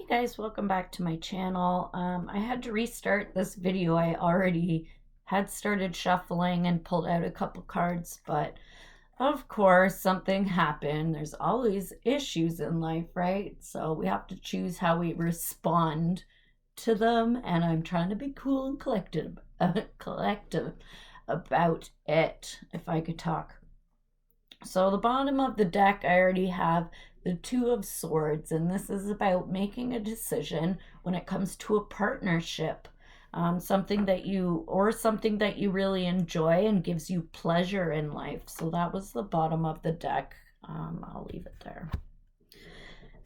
Guys, welcome back to my channel. I had to restart this video. I already had started shuffling and pulled out a couple cards, but of course something happened. There's always issues in life, right? So we have to choose how we respond to them, and I'm trying to be cool and collective about it, if I could talk. So the bottom of the deck, I already have the Two of Swords, and this is about making a decision when it comes to a partnership, something that you really enjoy and gives you pleasure in life. So that was the bottom of the deck. I'll leave it there.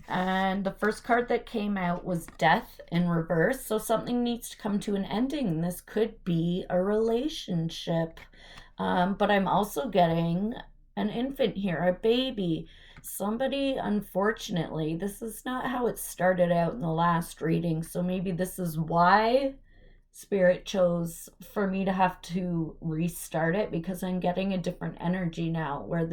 And the first card that came out was Death in reverse. So something needs to come to an ending. This could be a relationship, but I'm also getting an infant here, a baby. Somebody, unfortunately, this is not how it started out in the last reading, so maybe this is why Spirit chose for me to have to restart it, because I'm getting a different energy now where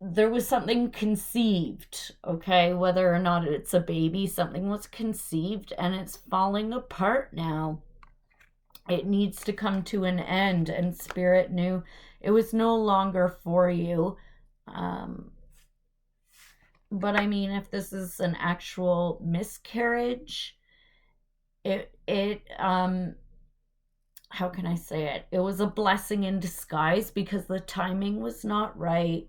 there was something conceived, okay? Whether or not it's a baby, something was conceived and it's falling apart now. It needs to come to an end, and Spirit knew it was no longer for you. But I mean, if this is an actual miscarriage, how can I say it? It was a blessing in disguise because the timing was not right.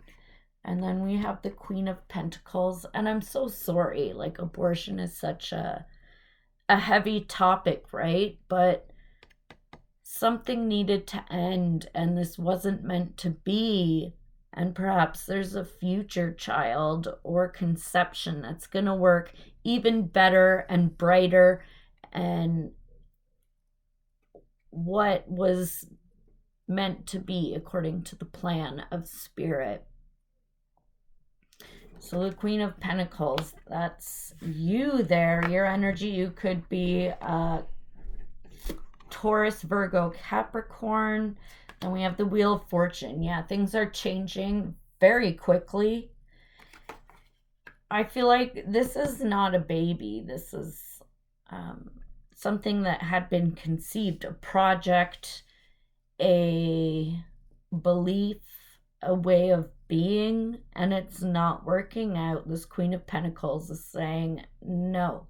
And then we have the Queen of Pentacles, and I'm so sorry, like, abortion is such a heavy topic, right? But something needed to end, and this wasn't meant to be. And perhaps there's a future child or conception that's going to work even better and brighter, and what was meant to be according to the plan of Spirit. So the Queen of Pentacles, that's you there, your energy. You could be Taurus, Virgo, Capricorn. And we have the Wheel of Fortune. Yeah, things are changing very quickly. I feel like this is not a baby. This is something that had been conceived, a project, a belief, a way of being, and it's not working out. This Queen of Pentacles is saying no.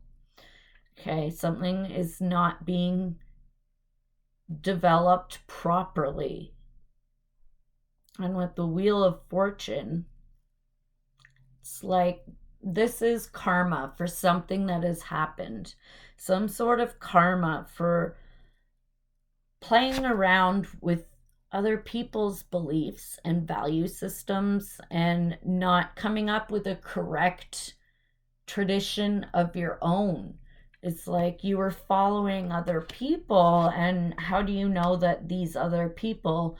Okay, something is not being developed properly. And with the Wheel of Fortune, it's like this is karma for something that has happened, some sort of karma for playing around with other people's beliefs and value systems and not coming up with a correct tradition of your own. It's like you were following other people, and how do you know that these other people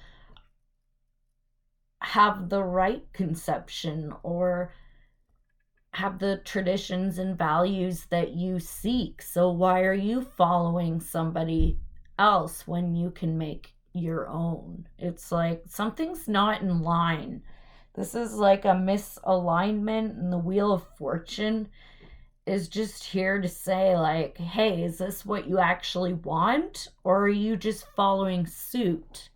have the right conception or have the traditions and values that you seek? So why are you following somebody else when you can make your own? It's like something's not in line. This is like a misalignment, and the Wheel of Fortune is just here to say, like, hey, is this what you actually want, or are you just following suit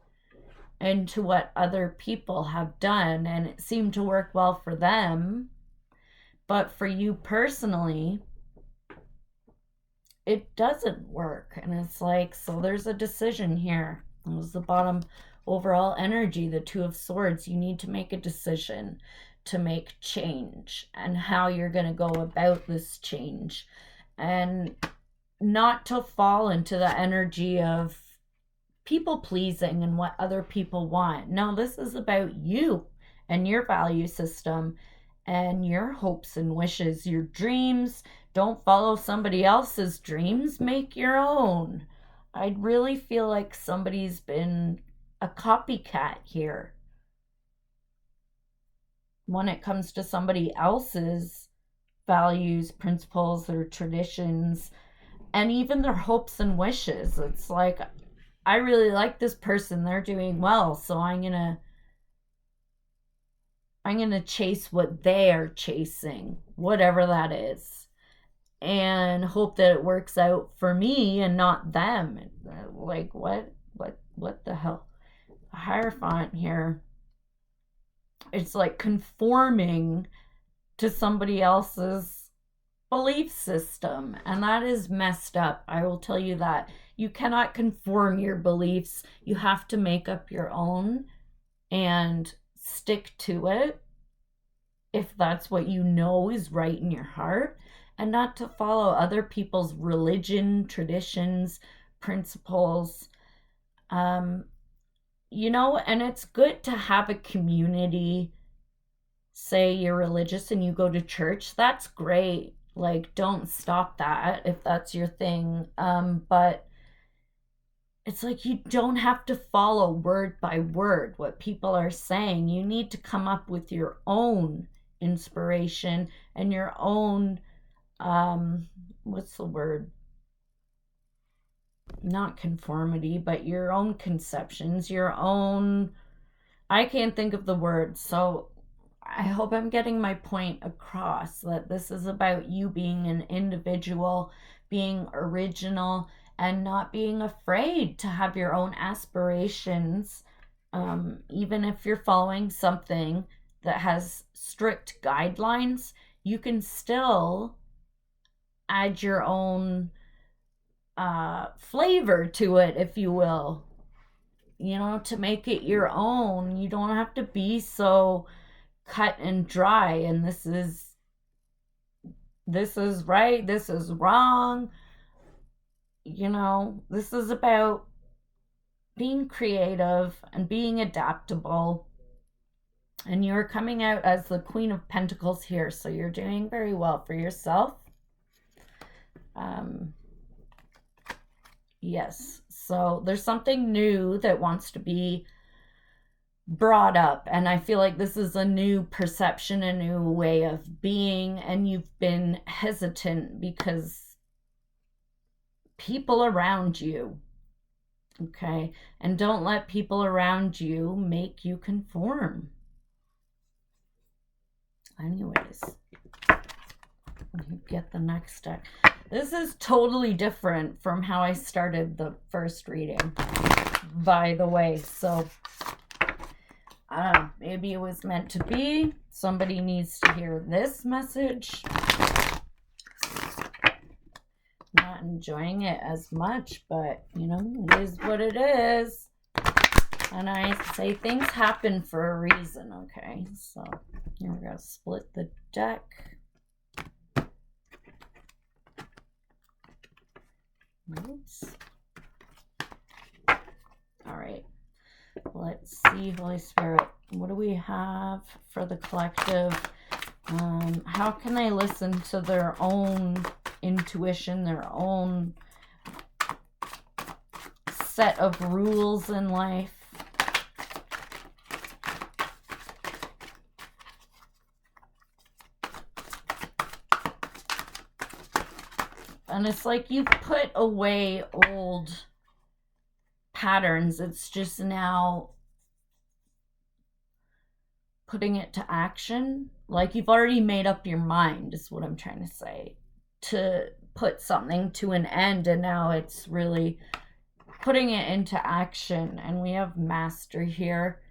into what other people have done and it seemed to work well for them, but for you personally it doesn't work? And it's like, so there's a decision here. It was the bottom overall energy, the Two of Swords. You need to make a decision to make change, and how you're going to go about this change, and not to fall into the energy of people pleasing and what other people want. No, this is about you and your value system and your hopes and wishes, your dreams. Don't follow somebody else's dreams, make your own. I really feel like somebody's been a copycat here when it comes to somebody else's values, principles, their traditions, and even their hopes and wishes. It's like, I really like this person, they're doing well, so I'm gonna chase what they are chasing, whatever that is. and hope that it works out for me and not them. Like, what the hell? A Hierophant here. It's like conforming to somebody else's belief system, and that is messed up. I will tell you that. You cannot conform your beliefs. You have to make up your own and stick to it if that's what you know is right in your heart, and not to follow other people's religion, traditions, principles. You know, and it's good to have a community. Say you're religious and you go to church, that's great. Like, don't stop that if that's your thing. But it's like you don't have to follow word by word what people are saying. You need to come up with your own inspiration and your own, what's the word? Not conformity, but your own conceptions, your own, I can't think of the word. So I hope I'm getting my point across, that this is about you being an individual, being original, and not being afraid to have your own aspirations. Even if you're following something that has strict guidelines, you can still add your own flavor to it, if you will, you know, to make it your own. You don't have to be so cut and dry, and this is right, this is wrong. You know, this is about being creative and being adaptable. And you're coming out as the Queen of Pentacles here, so you're doing very well for yourself. Yes, so there's something new that wants to be brought up, and I feel like this is a new perception, a new way of being, and you've been hesitant because people around you, okay? And don't let people around you make you conform. Anyways, you get the next deck. This is totally different from how I started the first reading, by the way, so I don't know, maybe it was meant to be. Somebody needs to hear this message. Not enjoying it as much, but you know, it is what it is. And I say things happen for a reason, okay? So here we're going to split the deck. Oops. All right. Let's see, Holy Spirit, what do we have for the collective? How can they listen to their own intuition, their own set of rules in life? And it's like you put away old patterns. It's just now putting it to action. Like you've already made up your mind, is what I'm trying to say, to put something to an end, and now it's really putting it into action. And we have Master here.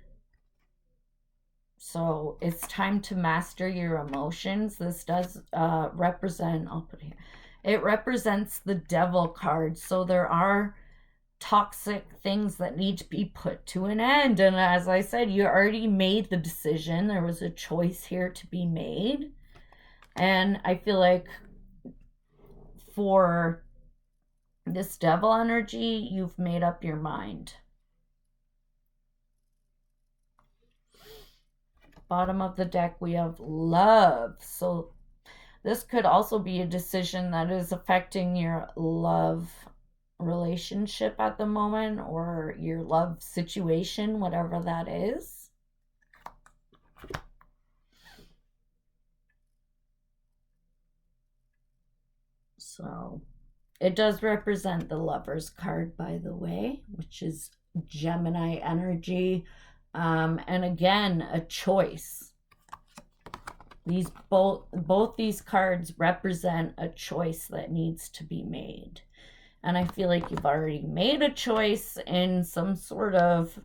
So it's time to master your emotions. This does represent, I'll put it here, it represents the Devil card. So there are toxic things that need to be put to an end. And as I said, you already made the decision. There was a choice here to be made. And I feel like for this Devil energy, you've made up your mind. Bottom of the deck, we have Love. So this could also be a decision that is affecting your love relationship at the moment, or your love situation, whatever that is. So it does represent the Lover's card, by the way, which is Gemini energy. And again, a choice. Both these cards represent a choice that needs to be made. And I feel like you've already made a choice in some sort of,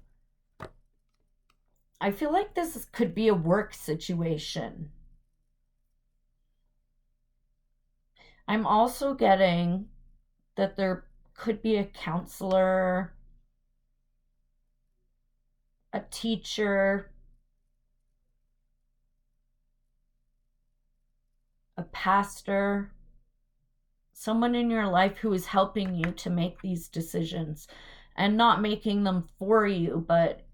I feel like this could be a work situation. I'm also getting that there could be a counselor, a teacher, a pastor, someone in your life who is helping you to make these decisions and not making them for you, but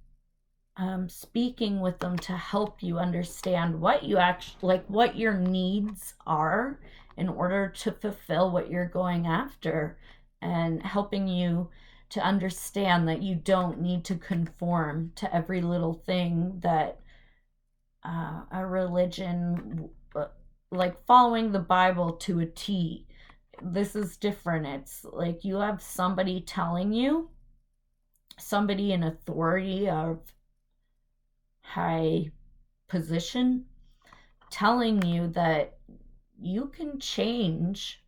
speaking with them to help you understand what you actually like, what your needs are in order to fulfill what you're going after, and helping you to understand that you don't need to conform to every little thing that a religion, like following the Bible to a T. This is different. It's like you have somebody telling you, somebody in authority of high position, telling you that you can change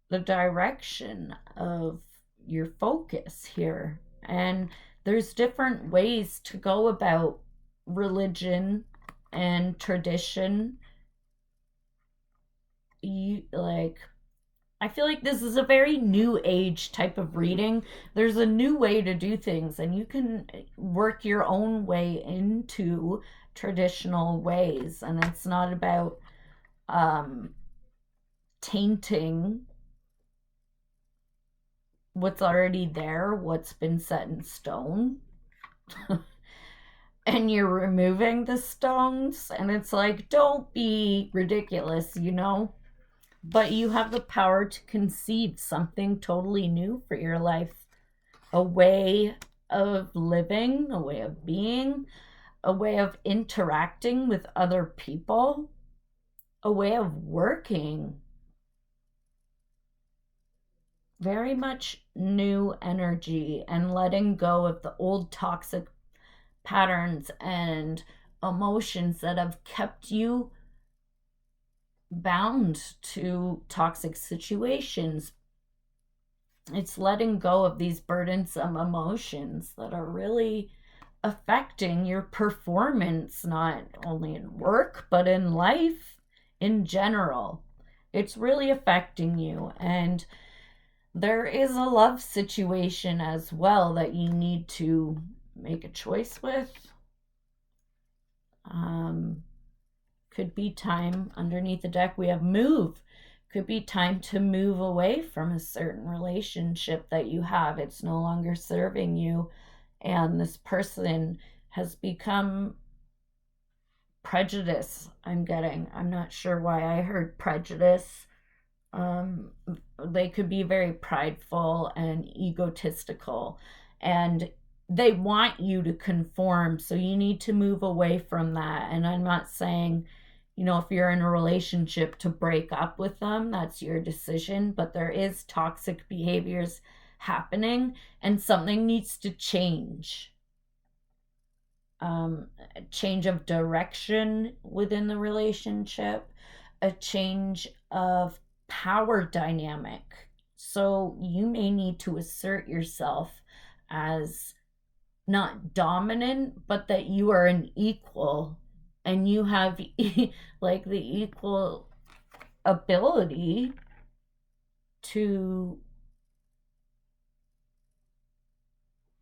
the direction of your focus here. And there's different ways to go about religion and tradition. You like, I feel like this is a very new age type of reading. There's a new way to do things, and you can work your own way into traditional ways. And it's not about tainting what's already there, what's been set in stone. And you're removing the stones, and it's like, don't be ridiculous, you know? But you have the power to conceive something totally new for your life, a way of living, a way of being, a way of interacting with other people, a way of working. Very much new energy, and letting go of the old toxic patterns and emotions that have kept you bound to toxic situations. It's letting go of these burdensome emotions that are really affecting your performance, not only in work, but in life in general. It's really affecting you. And there is a love situation as well that you need to make a choice with. Could be time. Underneath the deck we have move. Could be time to move away from a certain relationship that you have. It's no longer serving you, and this person has become prejudice. I'm not sure why I heard prejudice. They could be very prideful and egotistical, and they want you to conform, so you need to move away from that. And I'm not saying, if you're in a relationship, to break up with them. That's your decision, but there is toxic behaviors happening, and something needs to change. A change of direction within the relationship, a change of power dynamic. So you may need to assert yourself as not dominant, but that you are an equal, and you have like the equal ability to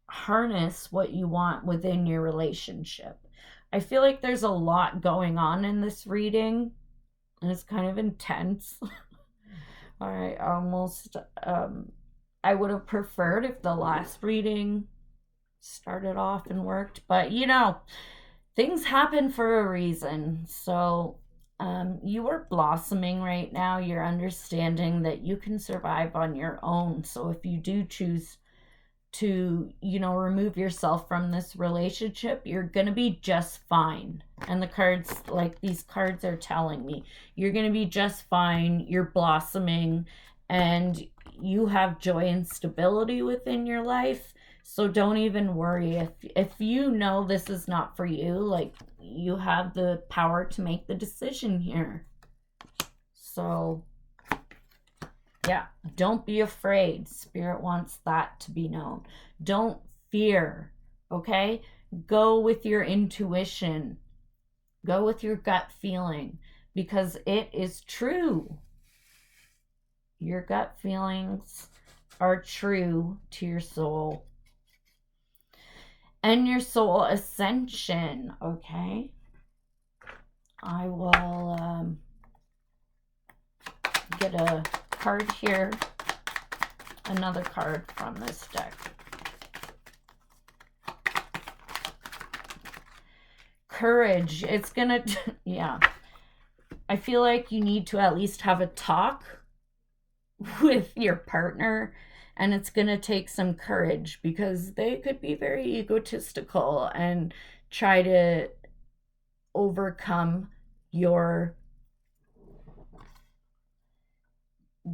harness what you want within your relationship. I feel like there's a lot going on in this reading, and it's kind of intense. I almost, I would have preferred if the last reading started off and worked, but things happen for a reason. So, you are blossoming right now. You're understanding that you can survive on your own. So if you do choose to, remove yourself from this relationship, you're going to be just fine. And the cards, like these cards are telling me, you're going to be just fine. You're blossoming, and you have joy and stability within your life. So don't even worry if you know this is not for you. Like, you have the power to make the decision here. So, yeah, don't be afraid. Spirit wants that to be known. Don't fear, okay? Go with your intuition. Go with your gut feeling because it is true. Your gut feelings are true to your soul and your soul ascension, okay? I will get a card here, another card from this deck. Courage. It's gonna, yeah. I feel like you need to at least have a talk with your partner, and it's going to take some courage because they could be very egotistical and try to overcome your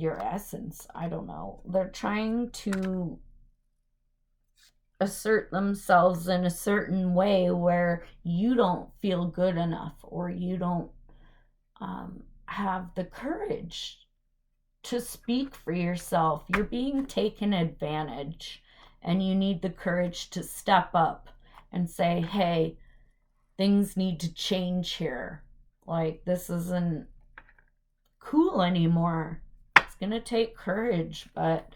essence. I don't know. They're trying to assert themselves in a certain way where you don't feel good enough or you don't have the courage to speak for yourself. You're being taken advantage and you need the courage to step up and say, hey, things need to change here. Like, this isn't cool anymore. It's gonna take courage, but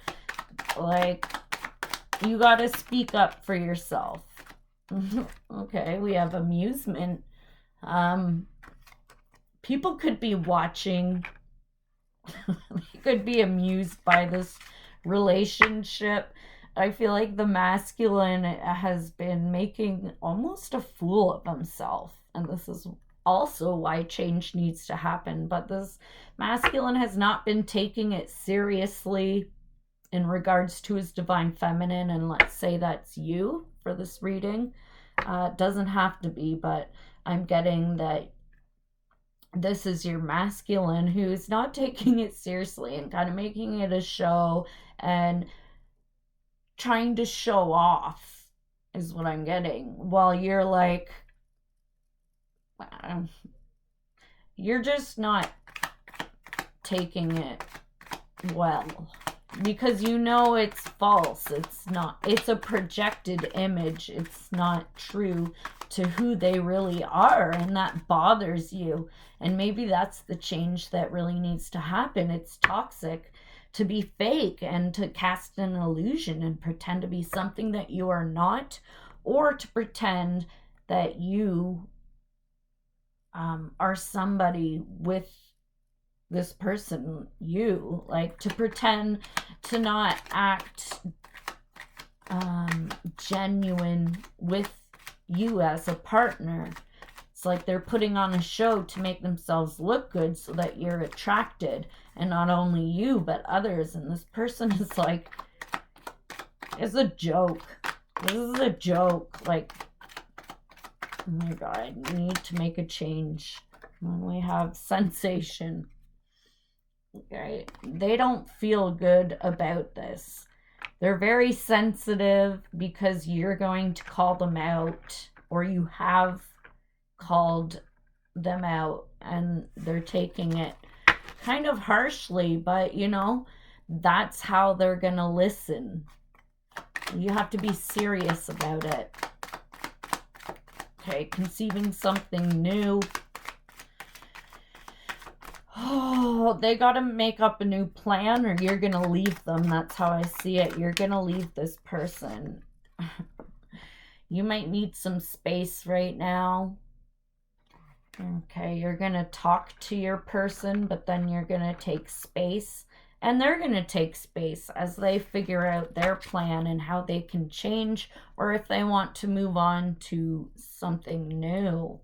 like, you gotta speak up for yourself. Okay, we have amusement. People could be watching. They could be amused by this relationship. I feel like the masculine has been making almost a fool of himself, and this is also why change needs to happen. But this masculine has not been taking it seriously in regards to his divine feminine, and let's say that's you for this reading. It doesn't have to be, but I'm getting that this is your masculine who's not taking it seriously and kind of making it a show and trying to show off is what I'm getting, while you're like, you're just not taking it well because you know it's false. It's not, it's a projected image. It's not true to who they really are, and that bothers you. And maybe that's the change that really needs to happen. It's toxic to be fake and to cast an illusion and pretend to be something that you are not, or to pretend that you are somebody with this person, you, like, to pretend to not act genuine with you as a partner. It's like they're putting on a show to make themselves look good so that you're attracted, and not only you but others. And this person is like, it's a joke. This is a joke. Like, oh my god, we need to make a change. When we have sensation, okay, they don't feel good about this. They're very sensitive because you're going to call them out, or you have called them out, and they're taking it kind of harshly, but you know, that's how they're gonna listen. You have to be serious about it. Okay, conceiving something new. Oh, they gotta make up a new plan, or you're gonna leave them. That's how I see it. You're gonna leave this person. You might need some space right now. Okay, you're gonna talk to your person, but then you're gonna take space, and they're gonna take space as they figure out their plan and how they can change, or if they want to move on to something new.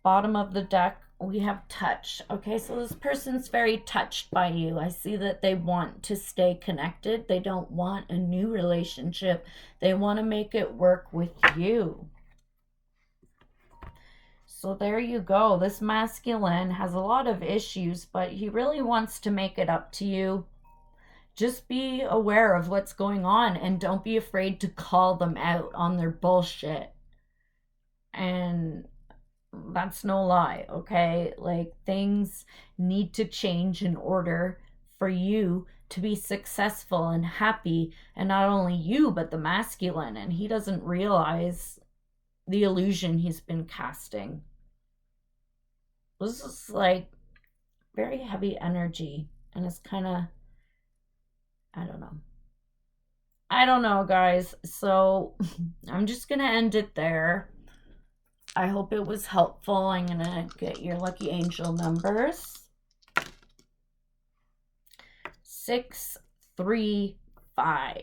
Bottom of the deck, we have touch. Okay, so this person's very touched by you. I see that they want to stay connected. They don't want a new relationship. They want to make it work with you. So there you go. This masculine has a lot of issues, but he really wants to make it up to you. Just be aware of what's going on and don't be afraid to call them out on their bullshit. And that's no lie, okay? Like, things need to change in order for you to be successful and happy, and not only you, but the masculine. And he doesn't realize the illusion he's been casting. This is like very heavy energy, and it's kind of, I don't know. I don't know, guys. So I'm just gonna end it there. I hope it was helpful. I'm gonna get your lucky angel numbers. 635.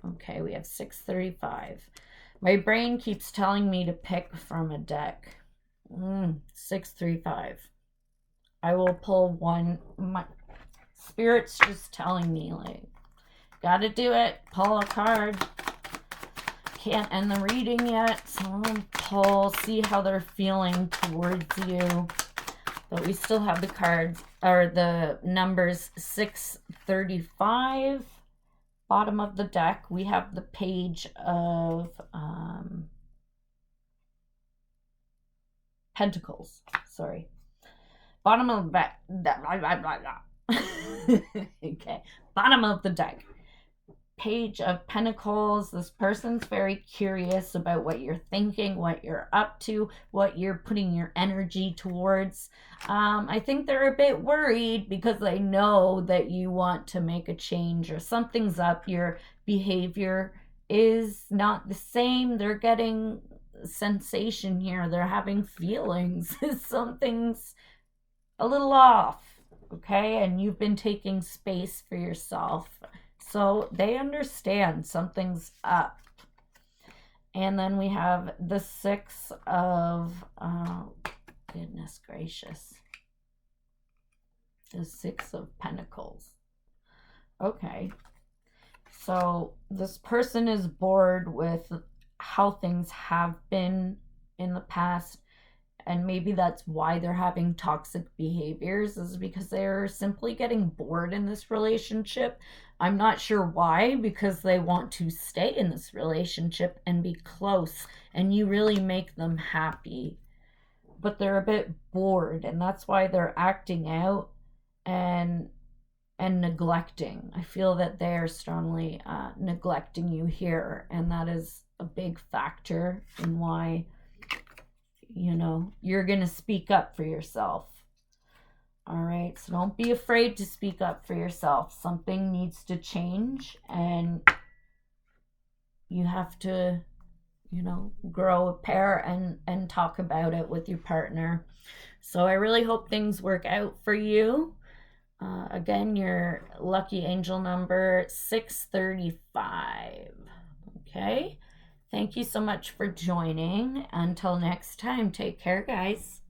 Okay, we have 635. My brain keeps telling me to pick from a deck. 635. I will pull one. My spirit's just telling me, like, gotta do it. Pull a card. Can't end the reading yet, so I'm gonna pull, see how they're feeling towards you. But we still have the cards, or the numbers 635. Bottom of the deck, we have the page of Pentacles. Sorry. Bottom of the deck. Okay. Bottom of the deck. Page of Pentacles. This person's very curious about what you're thinking, what you're up to, what you're putting your energy towards. I think they're a bit worried because they know that you want to make a change, or something's up. Your behavior is not the same. They're getting sensation here. They're having feelings. Something's a little off, okay? And you've been taking space for yourself. So they understand something's up. And then we have the 6 of, goodness gracious. The 6 of Pentacles. Okay. So this person is bored with how things have been in the past. And maybe that's why they're having toxic behaviors, is because they're simply getting bored in this relationship. I'm not sure why, because they want to stay in this relationship and be close, and you really make them happy. But they're a bit bored, and that's why they're acting out and neglecting. I feel that they are strongly neglecting you here, and that is a big factor in why, you know, you're going to speak up for yourself. All right, so don't be afraid to speak up for yourself. Something needs to change, and you have to, you know, grow a pair and talk about it with your partner. So I really hope things work out for you. Again, your lucky angel number 635. Okay. Thank you so much for joining. Until next time, take care, guys.